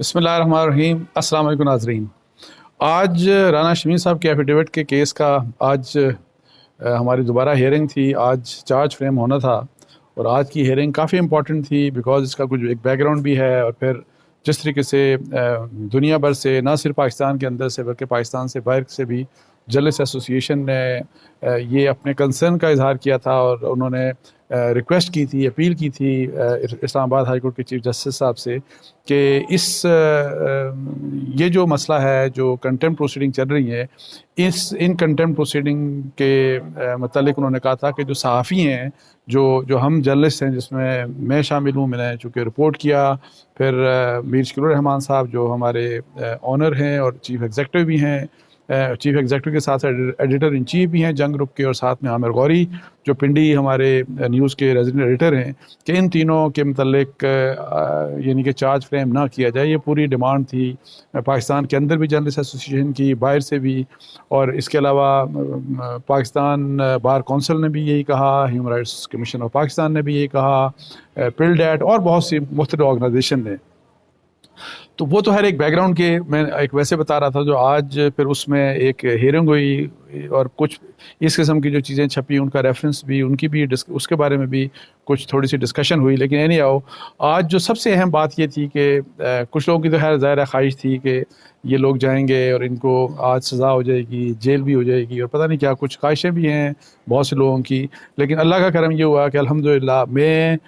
बिस्मिल्लाहिर्रहमानिर्रहीम। अस्सलाम वालेकुम नाज़रीन। आज राना शमीम साहब के एफिडेविट के केस का आज हमारी दोबारा हेयरिंग थी। आज चार्ज फ्रेम होना था और आज की हेयरिंग काफ़ी इम्पॉर्टेंट थी बिकॉज़ इसका कुछ एक बैकग्राउंड भी है और फिर जिस तरीके से दुनिया भर से ना सिर्फ पाकिस्तान के अंदर से बल्कि पाकिस्तान से बाहर से भी जर्नलिस्ट एसोसिएशन ने ये अपने कंसर्न का इजहार किया था और उन्होंने रिक्वेस्ट की थी, अपील की थी इस्लामाबाद हाई कोर्ट के चीफ जस्टिस साहब से कि ये जो मसला है, जो कंटेम्प्ट प्रोसीडिंग चल रही है, इन कंटेम्प्ट प्रोसीडिंग के मतलब उन्होंने कहा था कि जो सहाफ़ी हैं, जो हम जर्नलिस्ट हैं, जिसमें मैं शामिल हूँ, मैंने चूँकि रिपोर्ट किया, फिर मीर शकीरुर रहमान साहब जो हमारे ऑनर हैं और चीफ़ एग्जेक्टिव भी हैं, चीफ़ एग्जेक्टिव के साथ साथ एडिटर इन चीफ भी हैं जंग ग्रुप के, और साथ में आमिर गौरी जो पिंडी हमारे न्यूज़ के रेजिडेंट एडिटर हैं, कि इन तीनों के मतलब यानी कि चार्ज फ्रेम ना किया जाए। ये पूरी डिमांड थी पाकिस्तान के अंदर भी जर्नलिस्ट एसोसिएशन की, बाहर से भी, और इसके अलावा पाकिस्तान बार कौंसिल ने भी यही कहा, human rights commission of Pakistan ने भी यही कहा, पिल्डेट और बहुत सी मुख्तलिफ ऑर्गेनाइजेशन ने। तो वो तो हर एक बैकग्राउंड के मैं एक वैसे बता रहा था जो आज फिर उसमें एक हियरिंग हुई और कुछ इस किस्म की जो चीज़ें छपी उनका रेफरेंस भी, उनकी भी उसके बारे में भी कुछ थोड़ी सी डिस्कशन हुई। लेकिन एनी आओ, आज जो सबसे अहम बात ये थी कि कुछ लोगों की तो खैर ज़ाहिर ख्वाहिश थी कि ये लोग जाएंगे और इनको आज सज़ा हो जाएगी, जेल भी हो जाएगी और पता नहीं क्या कुछ ख्वाहिशें भी हैं बहुत से लोगों की। लेकिन अल्लाह का करम ये हुआ कि अल्हम्दुलिल्लाह मैं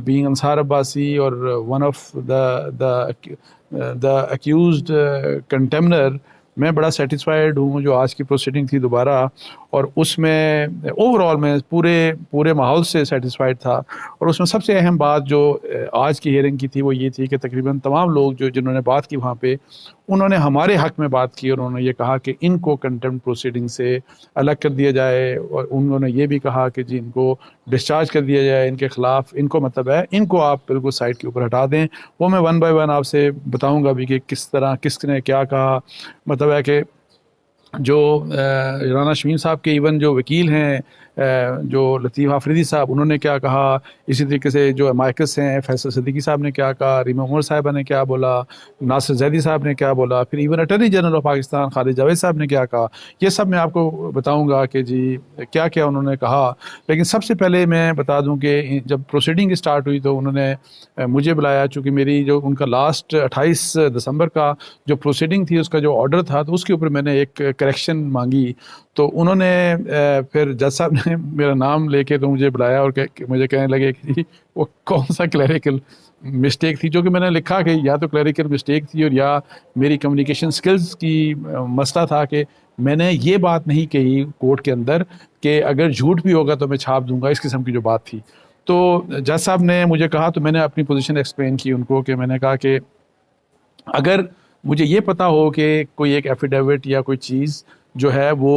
being अंसार अब्बासी और वन ऑफ द अक्यूज्ड कंटेमनर, मैं बड़ा सेटिस्फाइड हूँ जो आज की प्रोसीडिंग थी दोबारा, और उसमें ओवरऑल मैं पूरे माहौल से सेटिस्फाइड था। और उसमें सबसे अहम बात जो आज की हियरिंग की थी वो ये थी कि तकरीबन तमाम लोग जिन्होंने बात की वहाँ पे, उन्होंने हमारे हक में बात की और उन्होंने ये कहा कि इनको कंटेम्प्ट प्रोसीडिंग से अलग कर दिया जाए, और उन्होंने ये भी कहा कि जी इनको डिस्चार्ज कर दिया जाए, इनके ख़िलाफ़ इनको मतलब है इनको आप बिल्कुल साइड के ऊपर हटा दें। वो मैं वन बाय वन आपसे बताऊँगा भी कि किस तरह किसने क्या कहा। मतलब है कि जो राना शमीम साहब के इवन जो वकील हैं, जो लतीफ़ आफरीदी साहब, उन्होंने क्या कहा, इसी तरीके से जो माइकस हैं फैसल सिद्दीकी साहब ने क्या कहा, रीमा उमर साहिबा ने क्या बोला, नासिर जैदी साहब ने क्या बोला, फिर even attorney general of Pakistan Khalid Javed साहब ने क्या कहा, ये सब मैं आपको बताऊंगा कि जी क्या क्या उन्होंने कहा। लेकिन सबसे पहले मैं बता दूं कि जब प्रोसीडिंग स्टार्ट हुई तो उन्होंने मुझे बुलाया, चूँकि मेरी जो उनका लास्ट 28 दिसंबर का जो प्रोसीडिंग थी उसका जो ऑर्डर था तो उसके ऊपर मैंने एक करेक्शन मांगी। तो उन्होंने फिर जज साहब ने मेरा नाम लेके तो मुझे बुलाया और मुझे कहने लगे कि वो कौन सा क्लैरिकल मिस्टेक थी, जो कि मैंने लिखा कि या तो क्लैरिकल मिस्टेक थी और या मेरी कम्युनिकेशन स्किल्स की मसला था कि मैंने ये बात नहीं कही कोर्ट के अंदर कि अगर झूठ भी होगा तो मैं छाप दूंगा, इस किस्म की जो बात थी। तो जज साहब ने मुझे कहा तो मैंने अपनी पोजीशन एक्सप्लेन की उनको कि मैंने कहा कि अगर मुझे ये पता हो कि कोई एक एफिडेविट या कोई चीज़ जो है वो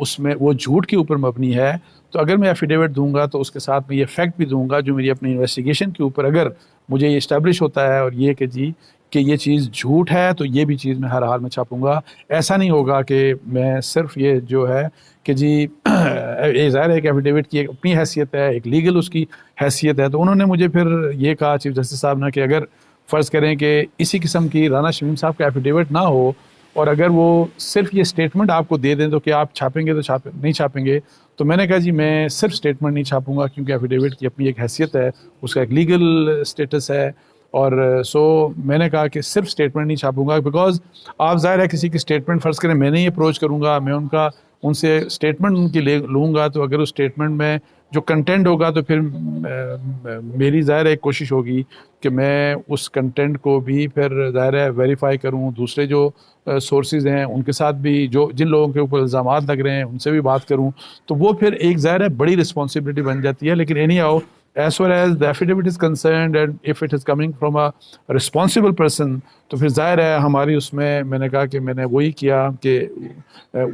उसमें वो झूठ के ऊपर मबनी है, तो अगर मैं एफिडेविट दूंगा तो उसके साथ मैं ये फैक्ट भी दूंगा जो मेरी अपनी इन्वेस्टिगेशन के ऊपर अगर मुझे ये इस्टेब्लिश होता है और ये कि जी कि ये चीज़ झूठ है तो ये भी चीज़ मैं हर हाल में छापूंगा। ऐसा नहीं होगा कि मैं सिर्फ ये जो है कि जी ये ज़ाहिर है कि एफिडेविट की एक अपनी हैसियत है, एक लीगल उसकी हैसियत है। तो उन्होंने मुझे फिर ये कहा चीफ जस्टिस साहब ने कि अगर फ़र्ज़ करें कि इसी किस्म की राना शमीम साहब का एफिडेविट ना हो और अगर वो सिर्फ ये स्टेटमेंट आपको दे दें तो क्या आप छापेंगे तो नहीं छापेंगे? तो मैंने कहा जी मैं सिर्फ स्टेटमेंट नहीं छापूंगा क्योंकि एफिडेविट की अपनी एक हैसियत है, उसका एक लीगल स्टेटस है। और सो मैंने कहा कि सिर्फ स्टेटमेंट नहीं छापूंगा बिकॉज आप ज़ाहिर है किसी की स्टेटमेंट फ़र्ज़ करें मैंने ही अप्रोच करूँगा, मैं उनसे स्टेटमेंट उनकी ले लूँगा, तो अगर उस स्टेटमेंट में जो कंटेंट होगा तो फिर मेरी ज़ाहिर एक कोशिश होगी कि मैं उस कंटेंट को भी फिर ज़ाहिर है वेरीफाई करूँ, दूसरे जो सोर्सेज हैं उनके साथ भी जो जिन लोगों के ऊपर इल्ज़ामात लग रहे हैं उनसे भी बात करूँ, तो वो फिर एक ज़ाहिर है बड़ी रिस्पॉन्सिबिलिटी बन जाती है। लेकिन any how as far as the affidavit is concerned and if it is coming from a responsible person, तो फिर जाहिर है हमारी उसमें मैंने कहा कि मैंने वही किया कि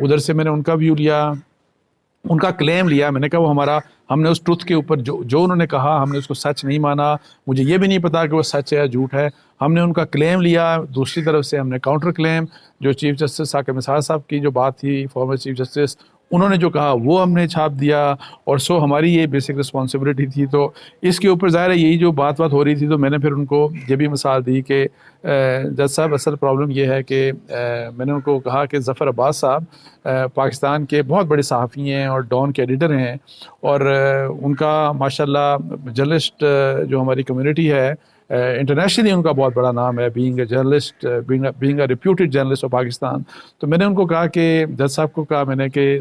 उधर से मैंने उनका व्यू लिया, उनका क्लेम लिया। मैंने कहा वो हमारा हमने उस ट्रुथ के ऊपर जो उन्होंने कहा हमने उसको सच नहीं माना, मुझे ये भी नहीं पता कि वो सच है या झूठ है, हमने उनका क्लेम लिया। दूसरी तरफ से हमने काउंटर क्लेम जो चीफ जस्टिस साकिब निसार साहब की जो बात थी फॉर्मर चीफ जस्टिस, उन्होंने जो कहा वो हमने छाप दिया, और सो हमारी ये बेसिक रिस्पॉन्सिबिलिटी थी। तो इसके ऊपर ज़ाहिर है यही जो बात हो रही थी, तो मैंने फिर उनको ये भी मिसाल दी कि जज साहब असल प्रॉब्लम ये है कि मैंने उनको कहा कि ज़फ़र अब्बास साहब पाकिस्तान के बहुत बड़े सहाफ़ी हैं और डॉन के एडिटर हैं, और उनका माशाल्लाह जर्नलिस्ट जो हमारी कम्युनिटी है इंटरनेशनली उनका बहुत बड़ा नाम है, being a journalist, being a reputed journalist of Pakistan. तो मैंने उनको कहा कि जज साहब को कहा मैंने कि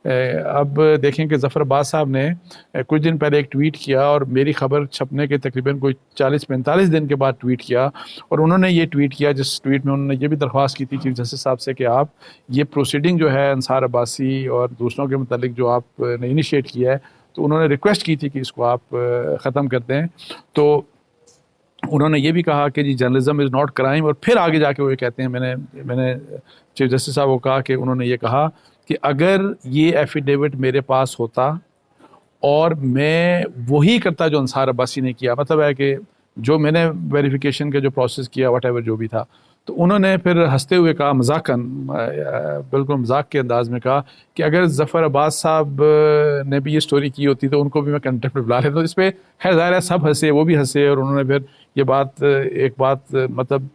अब देखें कि ज़फ़र अब्बास साहब ने कुछ दिन पहले एक ट्वीट किया, और मेरी ख़बर छपने के तकरीबन कोई 40-45 दिन के बाद ट्वीट किया, और उन्होंने ये ट्वीट किया जिस ट्वीट में उन्होंने ये भी दरख्वास्त की थी चीफ जस्टिस साहब से कि आप ये प्रोसीडिंग जो है अंसार अब्बासी और दूसरों के मतलब जो आपने इनिशिएट किया है, तो उन्होंने रिक्वेस्ट की थी कि इसको आप ख़त्म कर दें। तो उन्होंने ये भी कहा कि जी जर्नलिज्म इज़ नॉट क्राइम, और फिर आगे जाके वो ये कहते हैं, मैंने चीफ जस्टिस साहब को कहा कि उन्होंने ये कहा कि अगर ये एफिडेविट मेरे पास होता और मैं वही करता जो अंसार अब्बासी ने किया, मतलब है कि जो मैंने वेरिफिकेशन का जो प्रोसेस किया वट एवर जो भी था, तो उन्होंने फिर हंसते हुए कहा मजाकन, बिल्कुल मजाक के अंदाज में कहा कि अगर ज़फ़र अब्बास साहब ने भी ये स्टोरी की होती तो उनको भी मैं कंटेम्प्ट में बुला लेता। तो इस पर खैर ज़ाहिर है सब हंसे, वो भी हंसे, और उन्होंने फिर ये बात एक बात मतलब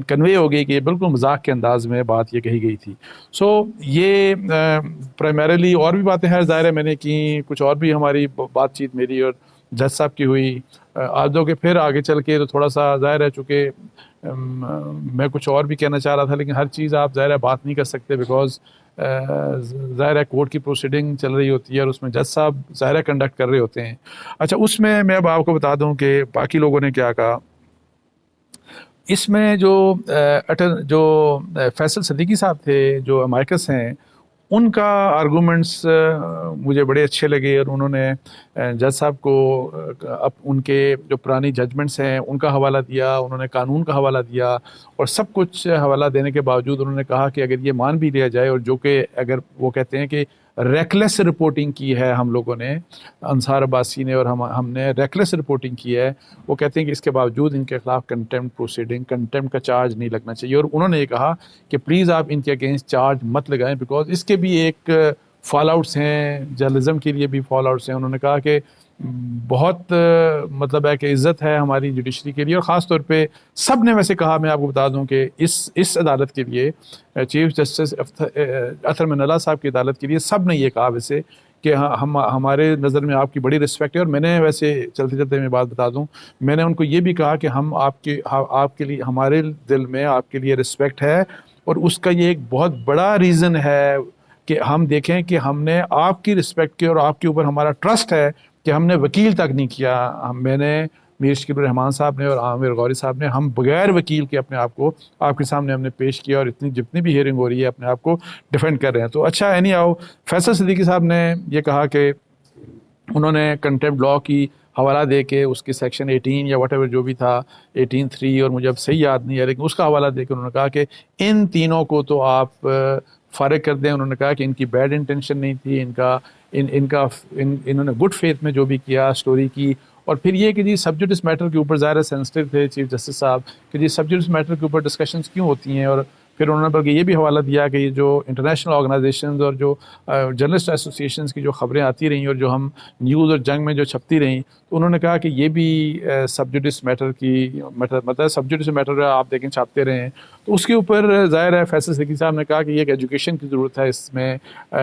कन्वे हो गई कि बिल्कुल मजाक के अंदाज में बात ये कही गई थी। सो ये प्राइमरीली और भी बातें हैं ज़ाहिर है मैंने की, कुछ और भी हमारी बातचीत मेरी और जज साहब की हुई आदो के, फिर आगे चल के तो थोड़ा सा ज़ाहिर है चूँकि मैं कुछ और भी कहना चाह रहा था, लेकिन हर चीज़ आप ज़ाहिर है बात नहीं कर सकते, बिकॉज ज़ाहिर है कोर्ट की प्रोसीडिंग चल रही होती है और उसमें जज साहब ज़ाहिर कंडक्ट कर रहे होते हैं। अच्छा, उसमें मैं अब आपको बता दूं कि बाकी लोगों ने क्या कहा। इसमें जो फैसल सिद्दीकी साहब थे जो अमाइकस हैं, उनका आर्गूमेंट्स मुझे बड़े अच्छे लगे, और उन्होंने जज साहब को अब उनके जो पुरानी जजमेंट्स हैं उनका हवाला दिया, उन्होंने कानून का हवाला दिया, और सब कुछ हवाला देने के बावजूद उन्होंने कहा कि अगर ये मान भी लिया जाए, और जो कि अगर वो कहते हैं कि रेकलेस रिपोर्टिंग की है हम लोगों ने, अंसार अब्बासी ने और हमने रेकलेस रिपोर्टिंग की है, वो कहते हैं कि इसके बावजूद इनके खिलाफ कंटेम्प्ट प्रोसीडिंग, कंटेम्प्ट का चार्ज नहीं लगना चाहिए। और उन्होंने ये कहा कि प्लीज़ आप इनके अगेंस्ट चार्ज मत लगाएं, बिकॉज इसके भी एक फॉल आउट्स हैं, जर्नलिज्म के लिए भी फॉल आउट्स हैं। उन्होंने कहा कि बहुत मतलब है कि इज़्ज़त है हमारी जुडिशरी के लिए, और ख़ास तौर पे सब ने वैसे कहा, मैं आपको बता दूं कि इस अदालत के लिए, चीफ जस्टिस अतर मनल्ला साहब की अदालत के लिए सब ने ये कहा वैसे कि हम हमारे नज़र में आपकी बड़ी रिस्पेक्ट है। और मैंने वैसे चलते चलते मैं बात बता दूं, मैंने उनको ये भी कहा कि हम आपके लिए, हमारे दिल में आपके लिए रिस्पेक्ट है, और उसका ये एक बहुत बड़ा रीज़न है कि हम देखें कि हमने आपकी रिस्पेक्ट की और आपके ऊपर हमारा ट्रस्ट है कि हमने वकील तक नहीं किया। मैंने, मीर शकीबुर रहमान साहब ने और आमिर गौरी साहब ने, हम बगैर वकील के अपने आप को आपके सामने हमने पेश किया, और जितनी भी हियरिंग हो रही है अपने आप को डिफेंड कर रहे हैं। तो अच्छा, एनी आओ, फैसल सिद्दीकी साहब ने ये कहा कि उन्होंने कंटेम्प्ट लॉ की हवाला दे के उसकी सेक्शन 18 या वट जो भी था, 18(3) और मुझे अब सही याद नहीं है, लेकिन उसका हवाला दे के उन्होंने कहा कि इन तीनों को तो आप फारिग कर दें। उन्होंने कहा कि इनकी बैड इंटेंशन नहीं थी, इन्होंने गुड फेथ में जो भी किया स्टोरी की। और फिर ये कि जी सब्जुडिस मैटर के ऊपर ज़ाहिर सेंसिटिव थे चीफ जस्टिस साहब कि जी सब्जुडिस मैटर के ऊपर डिस्कशंस क्यों होती हैं। और फिर उन्होंने बल्कि ये भी हवाला दिया कि ये जो इंटरनेशनल ऑर्गेनाइजेशंस और जो जर्नलिस्ट एसोसिएशंस की जो खबरें आती रहीं और जो हम न्यूज़ और जंग में जो छपती रहीं, तो उन्होंने कहा कि ये भी सब्जुडिस मैटर की मतलब सब्जुडिस मैटर आप देखें छापते रहे हैं। तो उसके ऊपर ज़ाहिर है फैसल सिद्दीकी साहब ने कहा कि ये एक एजुकेशन की ज़रूरत है,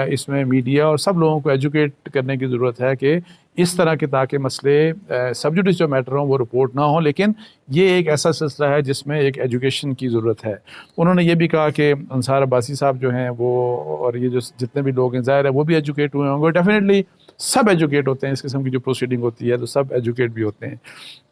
इसमें मीडिया और सब लोगों को एजुकेट करने की ज़रूरत है कि इस तरह के ताकि मसले सब्जुडिस जो मैटर हों वो रिपोर्ट ना हो, लेकिन ये एक ऐसा सिलसिला है जिसमें एक एजुकेशन की ज़रूरत है। उन्होंने ये भी कहा कि अंसार अब्बासी साहब जो हैं वो, और ये जो जितने भी लोग हैं ज़ाहिर है वो भी एजुकेट हुए होंगे, डेफिनेटली सब एजुकेट होते हैं, इस किस्म की जो प्रोसीडिंग होती है तो सब एजुकेट भी होते हैं।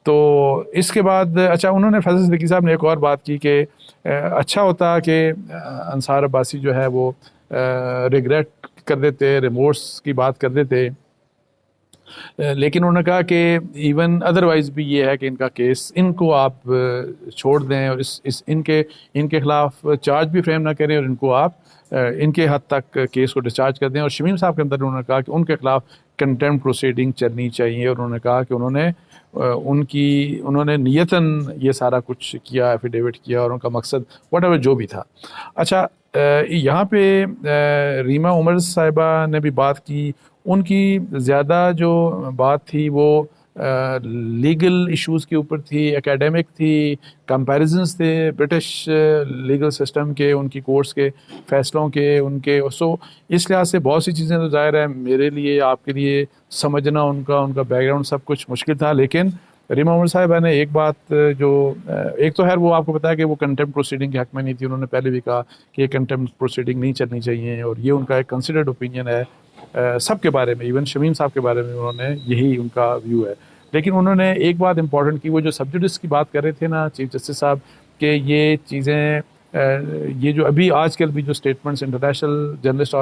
तो इसके बाद अच्छा, उन्होंने फैसल सिद्दीकी साहब ने एक और बात की कि अच्छा होता कि अंसार अब्बासी जो है वो रिग्रेट कर देते, रिमोर्स की बात कर देते, लेकिन उन्होंने कहा कि इवन अदरवाइज़ भी ये है कि इनका केस, इनको आप छोड़ दें और इनके खिलाफ चार्ज भी फ्रेम ना करें, और इनको आप इनके हद तक केस को डिस्चार्ज कर दें। और शमीम साहब के अंदर उन्होंने कहा कि उनके खिलाफ कंटेम्प्ट प्रोसीडिंग चलनी चाहिए, और उन्होंने कहा कि उन्होंने नियतन ये सारा कुछ किया, एफिडेविट किया, और उनका मकसद वट एवर जो भी था। अच्छा, यहाँ पे रीमा उमर साहिबा ने भी बात की। उनकी ज़्यादा जो बात थी वो लीगल इश्यूज़ के ऊपर थी, एकेडमिक थी, कंपैरिजंस थे ब्रिटिश लीगल सिस्टम के, उनकी कोर्ट्स के फ़ैसलों के, उनके। सो इस लिहाज से बहुत सी चीज़ें तो ज़ाहिर है मेरे लिए, आपके लिए समझना उनका उनका बैकग्राउंड सब कुछ मुश्किल था। लेकिन रीमा उमर साहिबा ने एक बात जो एक तो खैर वो आपको पता है कि वो कंटेम्प्ट प्रोसीडिंग के हक़ में नहीं थी। उन्होंने पहले भी कहा कि ये कंटेम्प्ट प्रोसीडिंग नहीं चलनी चाहिए, और ये उनका एक कंसिडर्ड ओपिनियन है सब के बारे में, इवन शमीम साहब के बारे में उन्होंने यही उनका व्यू है। लेकिन उन्होंने एक बात इंपॉर्टेंट की, वो जो सब्जुडिस की बात कर रहे थे ना चीफ जस्टिस साहब, कि ये चीज़ें ये जो अभी आजकल भी जो statements international journalist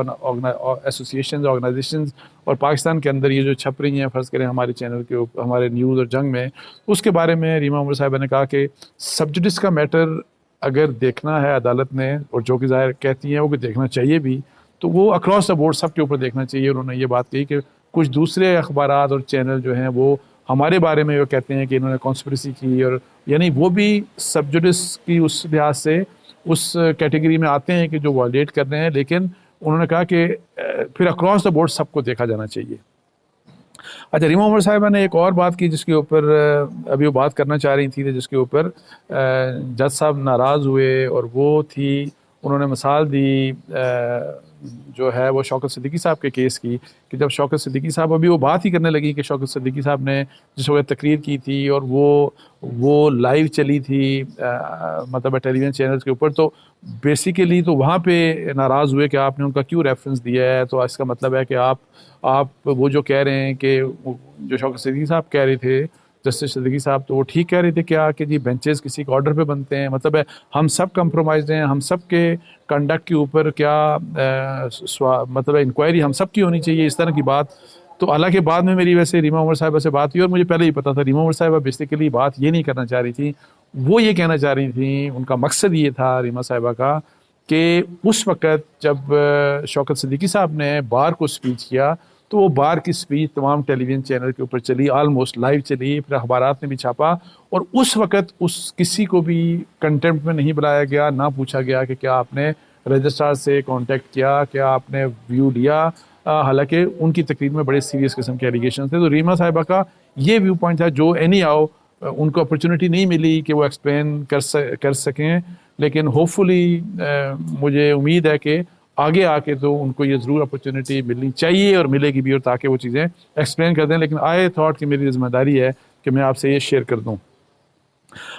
association organisations और पाकिस्तान के अंदर ये जो छप रही हैं, फ़र्ज़ करें हमारे चैनल के ऊपर, हमारे न्यूज़ और जंग में, उसके बारे में रीमा उमर साहिबा ने कहा कि सब्जुडिस का मैटर अगर देखना है अदालत ने, और जो कि ज़ाहिर कहती हैं वो कि देखना चाहिए भी, तो वो अक्रॉस द बोर्ड सब के ऊपर देखना चाहिए। उन्होंने ये बात कही कि कुछ दूसरे अखबारात और चैनल जो हैं वो हमारे बारे में वो कहते हैं कि इन्होंने कॉन्स्पिरेसी की, और यानी वो भी सब्जुडिस की उस लिहाज से उस कैटेगरी में आते हैं कि जो वायलेट कर रहे हैं। लेकिन उन्होंने कहा कि फिर अक्रॉस द बोर्ड सबको देखा जाना चाहिए। अच्छा, रीमा उमर साहिबा ने एक और बात की जिसके ऊपर अभी वो बात करना चाह रही थी, जिसके ऊपर जज साहब नाराज़ हुए, और वो थी, उन्होंने मिसाल दी जो है वो शौकत सिद्दीकी साहब के केस की, कि जब शौकत सिद्दीकी साहब, अभी वो बात ही करने लगी कि शौकत सिद्दीकी साहब ने जिस वक्त तकरीर की थी और वो लाइव चली थी मतलब टेलीविज़न चैनल्स के ऊपर, तो बेसिकली तो वहाँ पे नाराज़ हुए कि आपने उनका क्यों रेफरेंस दिया है। तो इसका मतलब है कि आप वो जो कह रहे हैं कि जो शौकत सिद्दीकी साहब कह रहे थे, जस्टिस सिद्दीकी साहब, तो वो ठीक कह रहे थे क्या कि जी बेंचेस किसी के ऑर्डर पे बनते हैं, मतलब है हम सब कंप्रोमाइज़ हैं, हम सब के कंडक्ट के ऊपर क्या मतलब इंक्वायरी हम सब की होनी चाहिए, इस तरह की बात। तो हालांकि बाद में मेरी वैसे रीमा उमर साहिबा से बात हुई, और मुझे पहले ही पता था रीमा उमर साहिबा बेसिकली बात ये नहीं करना चाह रही थी, वो ये कहना चाह रही थी, उनका मकसद ये था रीमा साहिबा का कि उस वक़्त जब शौकत सिद्दीकी साहब ने बार को स्पीच किया, तो वो बार की स्पीच तमाम टेलीविज़न चैनल के ऊपर चली, आलमोस्ट लाइव चली, फिर अखबारात ने भी छापा, और उस वक़्त उस किसी को भी कंटेम्प्ट में नहीं बुलाया गया, ना पूछा गया कि क्या आपने रजिस्ट्रार से कांटेक्ट किया, क्या आपने व्यू लिया। हालांकि उनकी तकरीर में बड़े सीरियस किस्म के एलिगेशन थे। तो रीमा साहिबा का ये व्यू पॉइंट था जो एनी आओ उनको अपॉर्चुनिटी नहीं मिली कि वो एक्सप्लेन कर सकें, लेकिन होपफुली मुझे उम्मीद है कि आगे आके तो उनको ये ज़रूर अपॉर्चुनिटी मिलनी चाहिए, और मिलेगी भी, और ताकि वो चीज़ें एक्सप्लेन कर दें। लेकिन आई थॉट कि मेरी ज़िम्मेदारी है कि मैं आपसे ये शेयर कर दूं।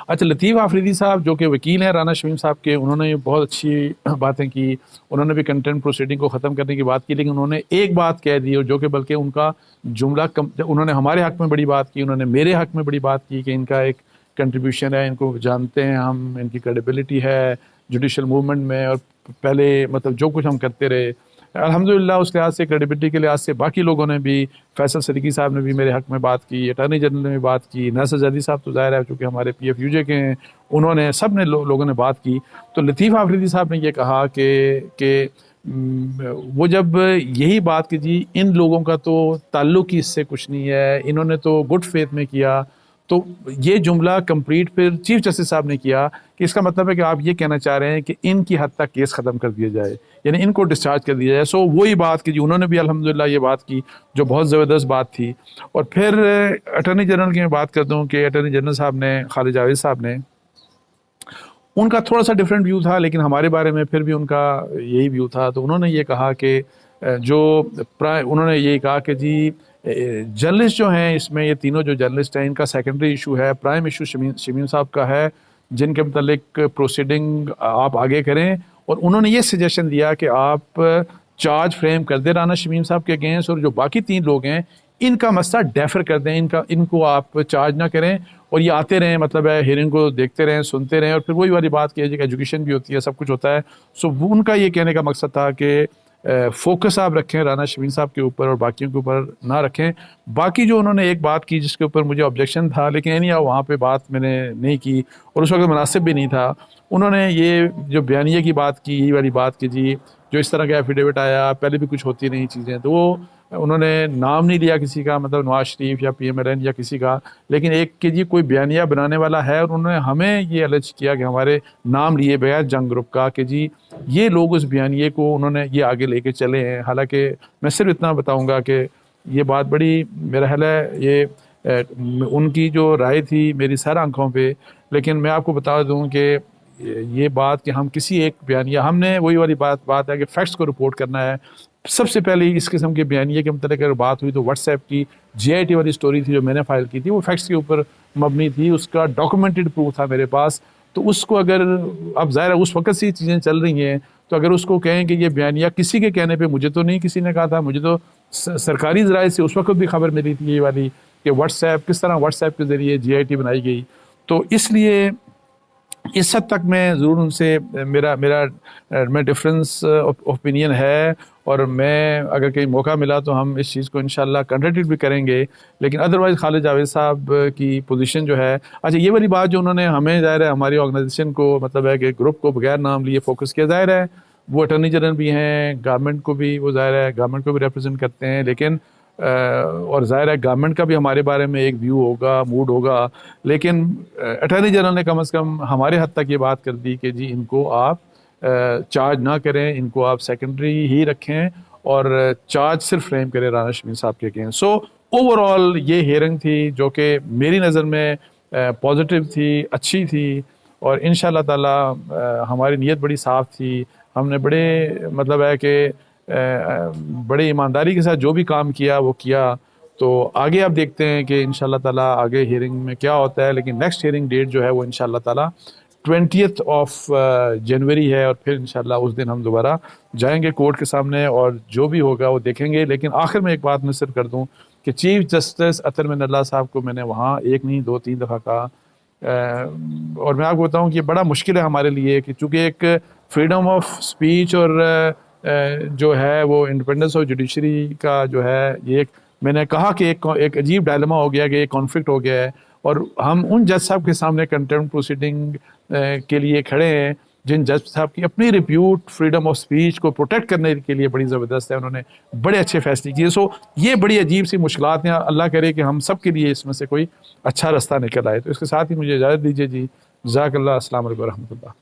अच्छा, लतीफ़ आफरीदी साहब जो कि वकील हैं राना शमीम साहब के, उन्होंने बहुत अच्छी बातें की। उन्होंने भी कंटेम्प्ट प्रोसीडिंग को ख़त्म करने की बात की, लेकिन उन्होंने एक बात कह दी, और जो कि बल्कि उनका जुमला उन्होंने हमारे हक़ में बड़ी बात की, उन्होंने मेरे हक़ में बड़ी बात की कि इनका एक कंट्रीब्यूशन है, इनको जानते हैं हम, इनकी क्रेडिबिलिटी है जुडिशल मूवमेंट में, और पहले मतलब जो कुछ हम करते रहे अल्हम्दुलिल्लाह उस लिहाज से, क्रेडिबिलिटी के लिहाज से बाकी लोगों ने भी, फैसल सिद्दीकी साहब ने भी मेरे हक़ में बात की, अटॉर्नी जनरल ने भी बात की, नासिर जैदी साहब तो ज़ाहिर है चूँकि हमारे PFUJ के हैं, उन्होंने सब ने लोगों ने बात की। तो लतीफ़ आफरीदी साहब ने ये कहा कि वो जब यही बात की जी इन लोगों का तो ताल्लुक़ ही इससे कुछ नहीं है, इन्होंने तो गुड फेथ में किया, तो ये जुमला कंप्लीट फिर चीफ जस्टिस साहब ने किया कि इसका मतलब है कि आप ये कहना चाह रहे हैं कि इनकी हद तक केस ख़त्म कर दिया जाए, यानी इनको डिस्चार्ज कर दिया जाए। सो वही बात की जी उन्होंने भी अल्हम्दुलिल्लाह ये बात की जो बहुत ज़बरदस्त बात थी। और फिर अटॉर्नी जनरल की मैं बात करता हूँ कि अटॉर्नी जनरल साहब ने, खालिद जावेद साहब ने, उनका थोड़ा सा डिफरेंट व्यू था, लेकिन हमारे बारे में फिर भी उनका यही व्यू था। तो उन्होंने ये कहा कि उन्होंने ये कहा कि जी जर्नलिस्ट जो हैं इसमें, ये तीनों जो जर्नलिस्ट हैं, इनका सेकेंडरी इशू है, प्राइम इशू शमीम साहब का है, जिनके मतलब प्रोसीडिंग आप आगे करें। और उन्होंने ये सजेशन दिया कि आप चार्ज फ्रेम कर दें राना शमीम साहब के अगेंस्ट, और जो बाकी 3 लोग हैं इनका मसला डेफर कर दें, इनको आप चार्ज ना करें, और ये आते रहें, मतलब है हियरिंग को देखते रहें, सुनते रहें। और फिर वही वाली बात की है कि एजुकेशन भी होती है, सब कुछ होता है। सो उनका ये कहने का मकसद था कि फोकस आप रखें राना शमीम साहब के ऊपर और बाकियों के ऊपर ना रखें। बाकी जो उन्होंने एक बात की जिसके ऊपर मुझे ऑब्जेक्शन था, लेकिन नहीं वहाँ पे बात मैंने नहीं की, और उस वक्त मुनासिब भी नहीं था। उन्होंने ये जो बयानिए की बात की, यही वाली बात की जी जो इस तरह का एफिडेविट आया, पहले भी कुछ होती नहीं चीज़ें, तो वो उन्होंने नाम नहीं लिया किसी का, मतलब नवाज शरीफ या PMLN या किसी का, लेकिन एक कि जी कोई बयानिया बनाने वाला है और उन्होंने हमें ये अलर्ज किया कि हमारे नाम लिए बगैर जंग ग्रुप का कि जी ये लोग उस बयानिए को उन्होंने ये आगे लेके चले हैं। हालांकि मैं सिर्फ इतना बताऊंगा कि ये बात बड़ी मेरा ख्याल है ये उनकी जो राय थी मेरी सर आंखों पे, लेकिन मैं आपको बता दूं कि ये बात कि हम किसी एक बयानिया, हमने वही वाली बात है कि फैक्ट्स को रिपोर्ट करना है। सबसे पहले इस किस्म के बयानिए के मतलब अगर बात हुई तो व्हाट्सएप की GIT वाली स्टोरी थी जो मैंने फाइल की थी, वो फैक्ट्स के ऊपर मबनी थी, उसका डॉक्यूमेंटेड प्रूफ था मेरे पास। तो उसको अगर अब ज़ाहिर है उस वक्त से चीज़ें चल रही हैं, तो अगर उसको कहें कि ये बयानिया किसी के कहने पे, मुझे तो नहीं किसी ने कहा था, मुझे तो सरकारी ज़राए से उस वक्त भी खबर मिली थी ये वाली कि व्हाट्सएप किस तरह व्हाट्सएप के ज़रिए GIT बनाई गई। तो इसलिए इस हद तक मैं ज़रूर उनसे मेरा मेरा मैं डिफरेंस ओपिनियन है, और मैं अगर कहीं मौका मिला तो हम इस चीज़ को इंशाल्लाह कंट्रीब्यूट भी करेंगे। लेकिन अदरवाइज़ खालिद जावेद साहब की पोजीशन जो है, अच्छा ये वाली बात जो उन्होंने हमें ज़ाहिर है हमारी ऑर्गेनाइजेशन को मतलब है कि ग्रुप को बगैर नाम लिए फोकस किया, ज़ाहिर है वो अटॉर्नी जनरल भी हैं, गवर्नमेंट को भी वो ज़ाहिर है गवर्नमेंट को भी रिप्रेजेंट करते हैं, लेकिन और ज़ाहिर है गवर्नमेंट का भी हमारे बारे में एक व्यू होगा, मूड होगा, लेकिन अटॉर्नी जनरल ने कम से कम हमारे हद तक ये बात कर दी कि जी इनको आप चार्ज ना करें, इनको आप सेकेंडरी ही रखें और चार्ज सिर्फ फ्रेम करें राना शमीम साहब के अगेंस्ट। सो ओवरऑल ये हियरिंग थी जो कि मेरी नज़र में पॉजिटिव थी, अच्छी थी, और इंशाल्लाह ताला हमारी नीयत बड़ी साफ़ थी। हमने बड़े मतलब है कि बड़े ईमानदारी के साथ जो भी काम किया वो किया। तो आगे आप देखते हैं कि इंशाल्लाह ताला आगे हियरिंग में क्या होता है, लेकिन नेक्स्ट हियरिंग डेट जो है वो इंशाल्लाह ताला 20th ऑफ जनवरी है, और फिर इंशाल्लाह उस दिन हम दोबारा जाएंगे कोर्ट के सामने और जो भी होगा वो देखेंगे। लेकिन आखिर में एक बात मैं सिर्फ कर दूं कि चीफ जस्टिस अतर मिनल्ला साहब को मैंने वहाँ एक नहीं 2-3 दफ़ा कहा, और मैं आपको बताऊं कि ये बड़ा मुश्किल है हमारे लिए कि चूँकि एक फ्रीडम ऑफ स्पीच और जो है वो इंडिपेंडेंस ऑफ जुडिशरी का जो है, ये एक मैंने कहा कि एक अजीब डायलेमा हो गया कि एक कॉन्फ्लिक्ट हो गया है, और हम उन जज साहब के सामने कंटेम्प्ट प्रोसीडिंग के लिए खड़े हैं जिन जज साहब की अपनी रिप्यूट फ्रीडम ऑफ स्पीच को प्रोटेक्ट करने के लिए बड़ी ज़बरदस्त है, उन्होंने बड़े अच्छे फैसले किए। सो ये बड़ी अजीब सी मुश्किलात हैं, अल्लाह करे कि हम सब के लिए इसमें से कोई अच्छा रास्ता निकल आए। तो इसके साथ ही मुझे इजाज़त दीजिए जी। जज़ाकल्लाह, अस्सलाम वालेकुम रहमतुल्लाह।